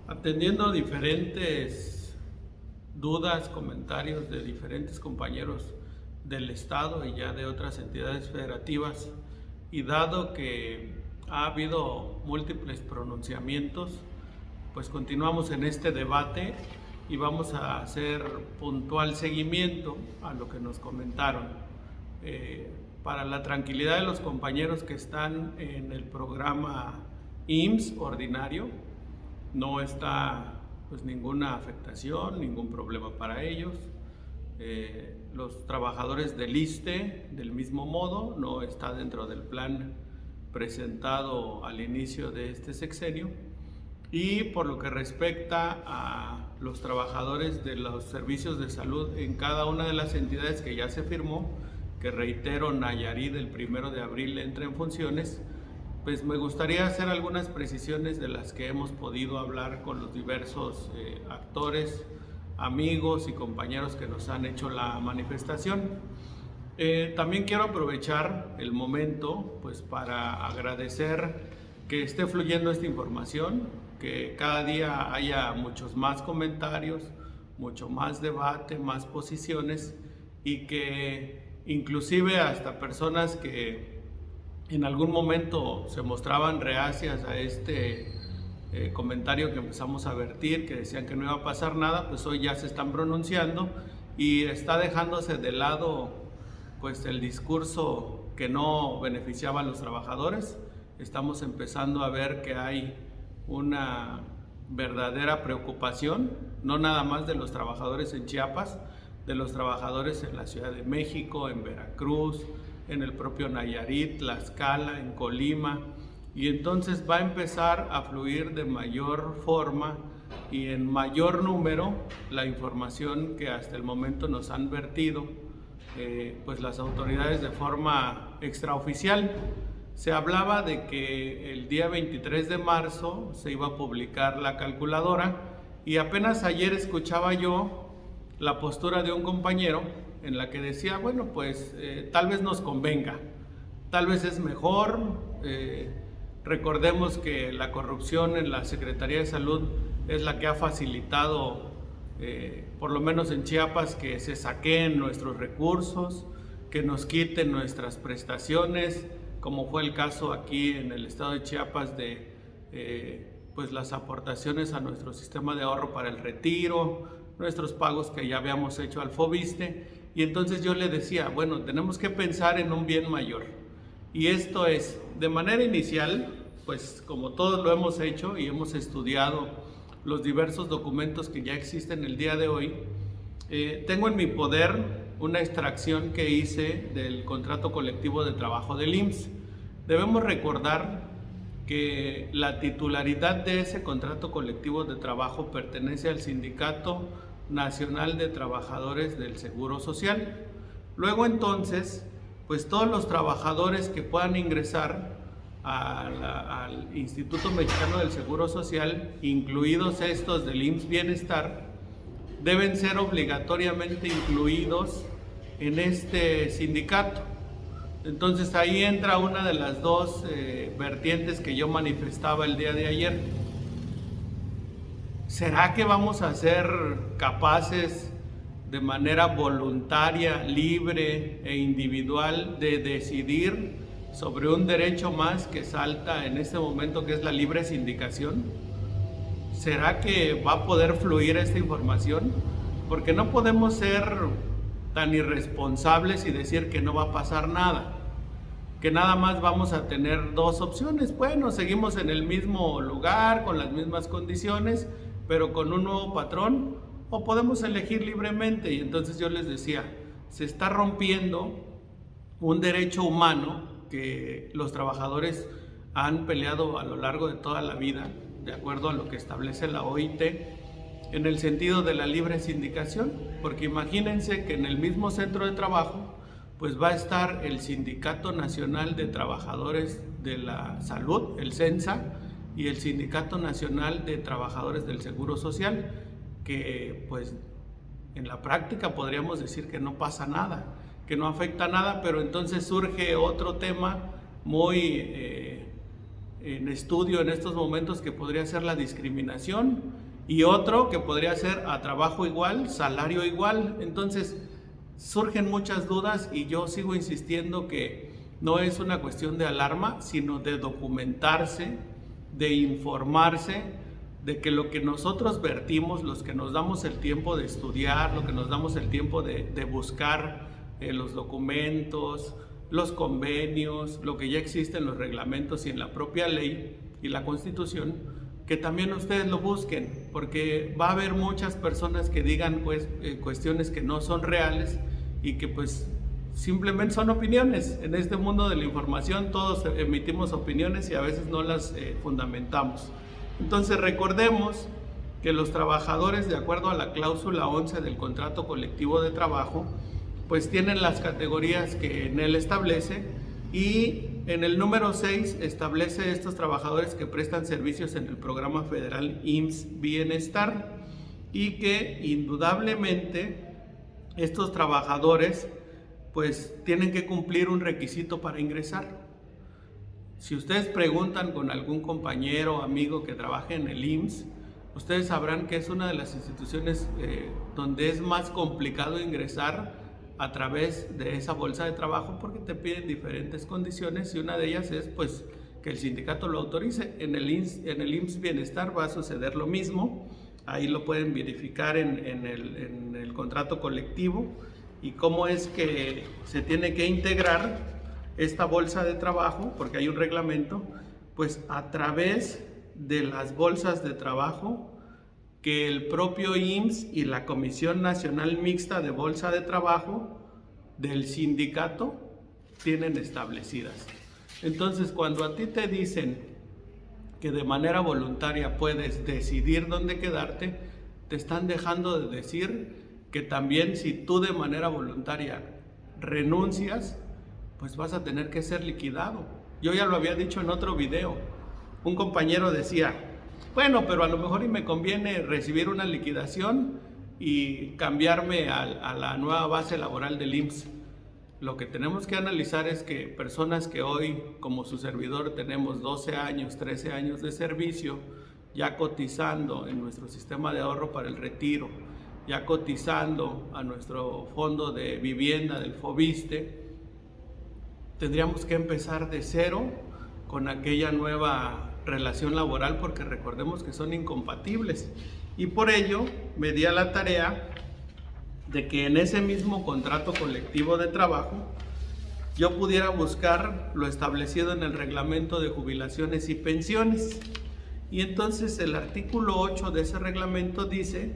Atendiendo diferentes dudas, comentarios de diferentes compañeros del Estado y ya de otras entidades federativas, y dado que ha habido múltiples pronunciamientos, pues continuamos en este debate y vamos a hacer puntual seguimiento a lo que nos comentaron. Para la tranquilidad de los compañeros que están en el programa IMSS ordinario, no está pues ninguna afectación, ningún problema para ellos. Los trabajadores del ISSSTE, del mismo modo, no está dentro del plan presentado al inicio de este sexenio. Y por lo que respecta a los trabajadores de los servicios de salud en cada una de las entidades que ya se firmó, que reitero, Nayarit el 1 de abril entra en funciones, pues me gustaría hacer algunas precisiones de las que hemos podido hablar con los diversos actores, amigos y compañeros que nos han hecho la manifestación. También quiero aprovechar el momento pues para agradecer que esté fluyendo esta información, que cada día haya muchos más comentarios, mucho más debate, más posiciones, y que inclusive hasta personas que en algún momento se mostraban reacias a este comentario que empezamos a vertir, que decían que no iba a pasar nada, pues hoy ya se están pronunciando y está dejándose de lado pues el discurso que no beneficiaba a los trabajadores. Estamos empezando a ver que hay una verdadera preocupación, no nada más de los trabajadores en Chiapas, de los trabajadores en la Ciudad de México, en Veracruz, en el propio Nayarit, Tlaxcala, en Colima, y entonces va a empezar a fluir de mayor forma y en mayor número la información que hasta el momento nos han vertido pues las autoridades de forma extraoficial. Se hablaba de que el día 23 de marzo se iba a publicar la calculadora, y apenas ayer escuchaba yo la postura de un compañero en la que decía, bueno, pues tal vez nos convenga, tal vez es mejor. Recordemos que la corrupción en la Secretaría de Salud es la que ha facilitado, por lo menos en Chiapas, que se saqueen nuestros recursos, que nos quiten nuestras prestaciones, como fue el caso aquí en el estado de Chiapas de pues las aportaciones a nuestro sistema de ahorro para el retiro, nuestros pagos que ya habíamos hecho al FOBISSSTE. Y entonces yo le decía, bueno, tenemos que pensar en un bien mayor, y esto es, de manera inicial, pues como todos lo hemos hecho y hemos estudiado los diversos documentos que ya existen el día de hoy, tengo en mi poder una extracción que hice del contrato colectivo de trabajo del IMSS. Debemos recordar que la titularidad de ese contrato colectivo de trabajo pertenece al Sindicato Nacional de Trabajadores del Seguro Social. Luego entonces, pues todos los trabajadores que puedan ingresar al Instituto Mexicano del Seguro Social, incluidos estos del IMSS Bienestar, deben ser obligatoriamente incluidos en este sindicato. Entonces ahí entra una de las dos vertientes que yo manifestaba el día de ayer. ¿Será que vamos a ser capaces de manera voluntaria, libre e individual de decidir sobre un derecho más que salta en este momento, que es la libre sindicación? ¿Será que va a poder fluir esta información? Porque no podemos ser tan irresponsables y decir que no va a pasar nada, que nada más vamos a tener dos opciones. Bueno, seguimos en el mismo lugar, con las mismas condiciones, pero con un nuevo patrón, o podemos elegir libremente. Y entonces yo les decía, se está rompiendo un derecho humano que los trabajadores han peleado a lo largo de toda la vida, de acuerdo a lo que establece la OIT, en el sentido de la libre sindicación, porque imagínense que en el mismo centro de trabajo pues va a estar el Sindicato Nacional de Trabajadores de la Salud, el SENSA, y el Sindicato Nacional de Trabajadores del Seguro Social, que pues en la práctica podríamos decir que no pasa nada, que no afecta nada, pero entonces surge otro tema muy en estudio en estos momentos, que podría ser la discriminación, y otro que podría ser a trabajo igual, salario igual. Entonces surgen muchas dudas y yo sigo insistiendo que no es una cuestión de alarma, sino de documentarse, de informarse, de que lo que nosotros vertimos, los que nos damos el tiempo de estudiar, lo que nos damos el tiempo de buscar los documentos, los convenios, lo que ya existe en los reglamentos y en la propia ley y la Constitución, que también ustedes lo busquen, porque va a haber muchas personas que digan pues cuestiones que no son reales y que pues simplemente son opiniones. En este mundo de la información todos emitimos opiniones y a veces no las fundamentamos. Entonces recordemos que los trabajadores, de acuerdo a la cláusula 11 del contrato colectivo de trabajo, pues tienen las categorías que en él establece, y en el número 6 establece estos trabajadores que prestan servicios en el programa federal IMSS Bienestar, y que indudablemente estos trabajadores pues tienen que cumplir un requisito para ingresar. Si ustedes preguntan con algún compañero o amigo que trabaje en el IMSS, ustedes sabrán que es una de las instituciones donde es más complicado ingresar a través de esa bolsa de trabajo, porque te piden diferentes condiciones, y una de ellas es pues que el sindicato lo autorice. En el IMSS Bienestar va a suceder lo mismo. Ahí lo pueden verificar en el contrato colectivo, y cómo es que se tiene que integrar esta bolsa de trabajo, porque hay un reglamento, pues a través de las bolsas de trabajo que el propio IMSS y la Comisión Nacional Mixta de Bolsa de Trabajo del sindicato tienen establecidas. Entonces, cuando a ti te dicen que de manera voluntaria puedes decidir dónde quedarte, te están dejando de decir que también si tú de manera voluntaria renuncias, pues vas a tener que ser liquidado. Yo ya lo había dicho en otro video. Un compañero decía, bueno, pero a lo mejor y me conviene recibir una liquidación y cambiarme a la nueva base laboral del IMSS. Lo que tenemos que analizar es que personas que hoy, como su servidor, tenemos 12 años, 13 años de servicio, ya cotizando en nuestro sistema de ahorro para el retiro, ya cotizando a nuestro fondo de vivienda del FOBISTE, tendríamos que empezar de cero con aquella nueva relación laboral, porque recordemos que son incompatibles. Y por ello me di a la tarea de que en ese mismo contrato colectivo de trabajo yo pudiera buscar lo establecido en el reglamento de jubilaciones y pensiones. Y entonces el artículo 8 de ese reglamento dice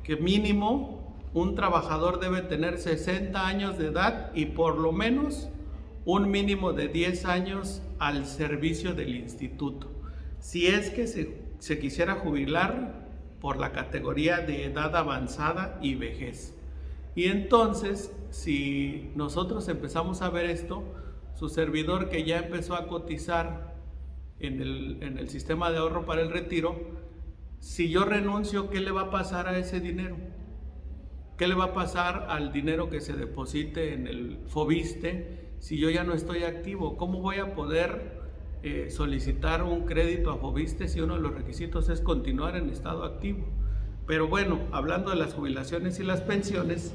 que mínimo un trabajador debe tener 60 años de edad y por lo menos un mínimo de 10 años al servicio del instituto. Si es que se quisiera jubilar por la categoría de edad avanzada y vejez. Y entonces, si nosotros empezamos a ver esto, su servidor, que ya empezó a cotizar en el sistema de ahorro para el retiro, si yo renuncio, ¿qué le va a pasar a ese dinero? ¿Qué le va a pasar al dinero que se deposite en el FOBISTE si yo ya no estoy activo? ¿Cómo voy a poder solicitar un crédito a FOBISTE si uno de los requisitos es continuar en estado activo? Pero bueno, hablando de las jubilaciones y las pensiones,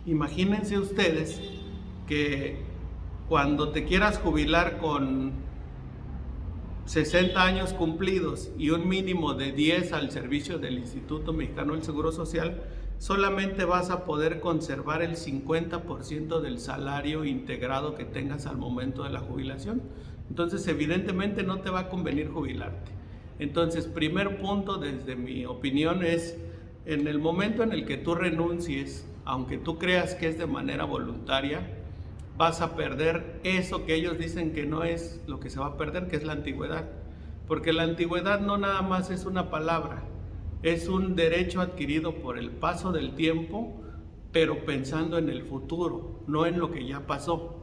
imagínense ustedes que cuando te quieras jubilar con 60 años cumplidos y un mínimo de 10 al servicio del Instituto Mexicano del Seguro Social, solamente vas a poder conservar el 50% del salario integrado que tengas al momento de la jubilación. Entonces, evidentemente no te va a convenir jubilarte. Entonces, primer punto desde mi opinión es, en el momento en el que tú renuncies, aunque tú creas que es de manera voluntaria, vas a perder eso que ellos dicen que no es lo que se va a perder, que es la antigüedad. Porque la antigüedad no nada más es una palabra, es un derecho adquirido por el paso del tiempo, pero pensando en el futuro, no en lo que ya pasó.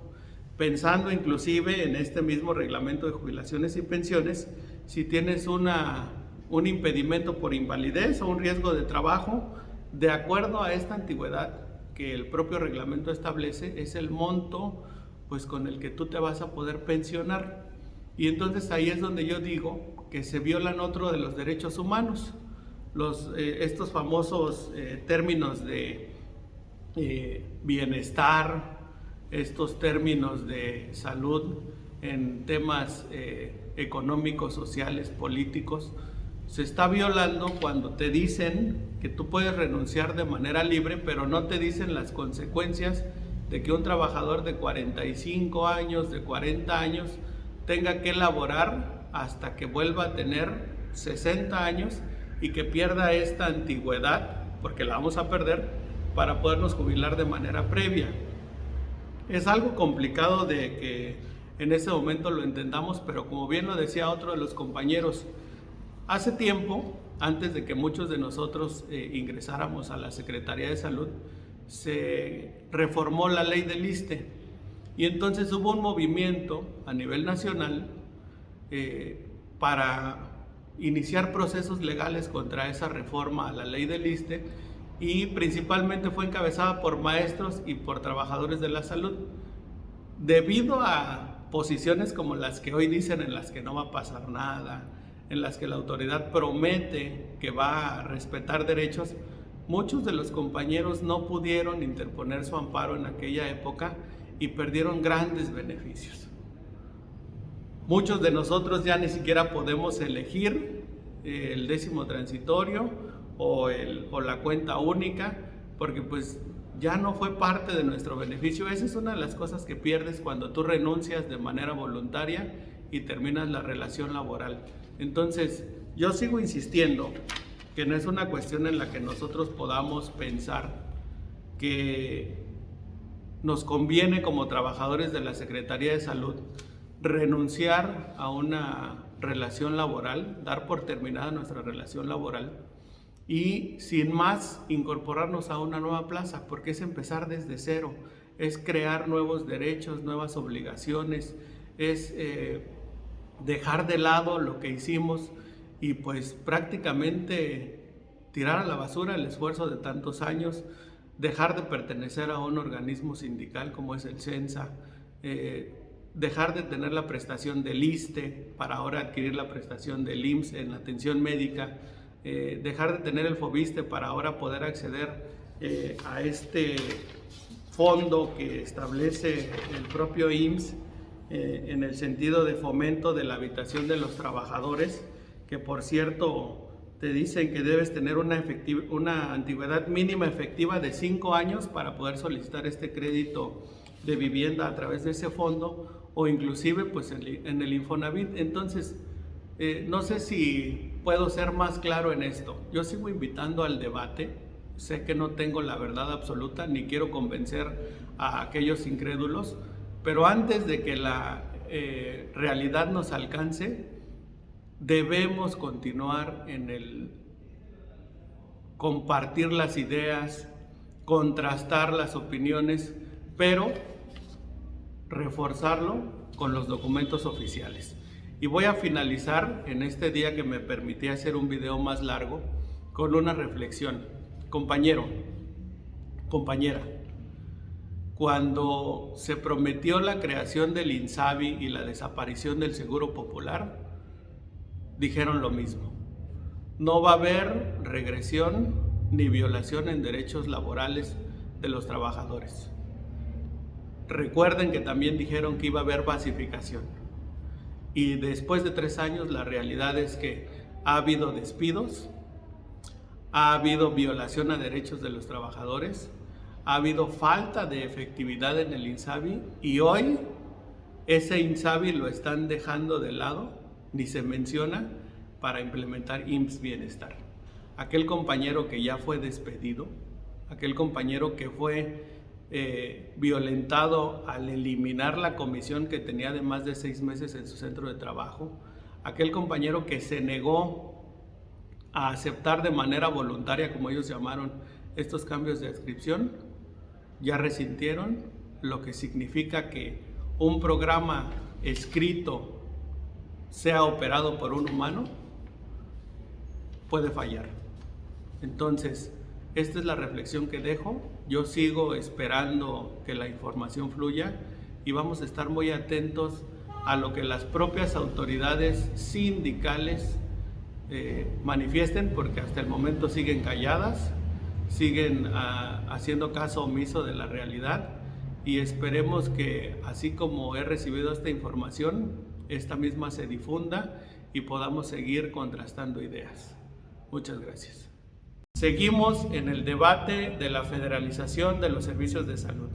Pensando inclusive en este mismo reglamento de jubilaciones y pensiones, si tienes un impedimento por invalidez o un riesgo de trabajo, de acuerdo a esta antigüedad que el propio reglamento establece, es el monto pues con el que tú te vas a poder pensionar. Y entonces ahí es donde yo digo que se violan otro de los derechos humanos, estos famosos términos de bienestar, estos términos de salud en temas económicos, sociales, políticos. Se está violando cuando te dicen que tú puedes renunciar de manera libre, pero no te dicen las consecuencias de que un trabajador de 45 años, de 40 años, tenga que laborar hasta que vuelva a tener 60 años y que pierda esta antigüedad, porque la vamos a perder, para podernos jubilar de manera previa. Es algo complicado de que en ese momento lo entendamos, pero como bien lo decía otro de los compañeros, hace tiempo, antes de que muchos de nosotros ingresáramos a la Secretaría de Salud, se reformó la ley del ISSSTE y entonces hubo un movimiento a nivel nacional para iniciar procesos legales contra esa reforma a la ley del ISSSTE, y principalmente fue encabezada por maestros y por trabajadores de la salud, debido a posiciones como las que hoy dicen, en las que no va a pasar nada, en las que la autoridad promete que va a respetar derechos. Muchos de los compañeros no pudieron interponer su amparo en aquella época y perdieron grandes beneficios. Muchos de nosotros ya ni siquiera podemos elegir el 10º transitorio o la cuenta única, porque pues ya no fue parte de nuestro beneficio. Esa es una de las cosas que pierdes cuando tú renuncias de manera voluntaria y terminas la relación laboral. Entonces, yo sigo insistiendo que no es una cuestión en la que nosotros podamos pensar que nos conviene como trabajadores de la Secretaría de Salud renunciar a una relación laboral, dar por terminada nuestra relación laboral y sin más incorporarnos a una nueva plaza, porque es empezar desde cero, es crear nuevos derechos, nuevas obligaciones, es dejar de lado lo que hicimos y pues prácticamente tirar a la basura el esfuerzo de tantos años, dejar de pertenecer a un organismo sindical como es el CENSA, dejar de tener la prestación del ISSSTE para ahora adquirir la prestación del IMSS en la atención médica, dejar de tener el FOBISSSTE para ahora poder acceder a este fondo que establece el propio IMSS en el sentido de fomento de la habitación de los trabajadores, que por cierto te dicen que debes tener una antigüedad mínima efectiva de 5 años para poder solicitar este crédito de vivienda a través de ese fondo, o inclusive pues en el Infonavit. Entonces no sé si puedo ser más claro en esto. Yo sigo invitando al debate. Sé que no tengo la verdad absoluta ni quiero convencer a aquellos incrédulos, pero antes de que la realidad nos alcance, debemos continuar en el compartir las ideas, contrastar las opiniones, pero reforzarlo con los documentos oficiales. Y voy a finalizar en este día que me permití hacer un video más largo con una reflexión. Compañero, compañera, cuando se prometió la creación del INSABI y la desaparición del Seguro Popular, dijeron lo mismo. No va a haber regresión ni violación en derechos laborales de los trabajadores. Recuerden que también dijeron que iba a haber basificación. Y después de 3 años, la realidad es que ha habido despidos, ha habido violación a derechos de los trabajadores, ha habido falta de efectividad en el INSABI y hoy ese INSABI lo están dejando de lado, ni se menciona, para implementar IMSS Bienestar. Aquel compañero que ya fue despedido, aquel compañero que fue violentado al eliminar la comisión que tenía de más de 6 meses en su centro de trabajo, aquel compañero que se negó a aceptar de manera voluntaria, como ellos llamaron, estos cambios de adscripción, ya resintieron, lo que significa que un programa escrito sea operado por un humano puede fallar. Entonces, esta es la reflexión que dejo. Yo sigo esperando que la información fluya y vamos a estar muy atentos a lo que las propias autoridades sindicales manifiesten, porque hasta el momento siguen calladas, siguen haciendo caso omiso de la realidad, y esperemos que, así como he recibido esta información, esta misma se difunda y podamos seguir contrastando ideas. Muchas gracias. Seguimos en el debate de la federalización de los servicios de salud.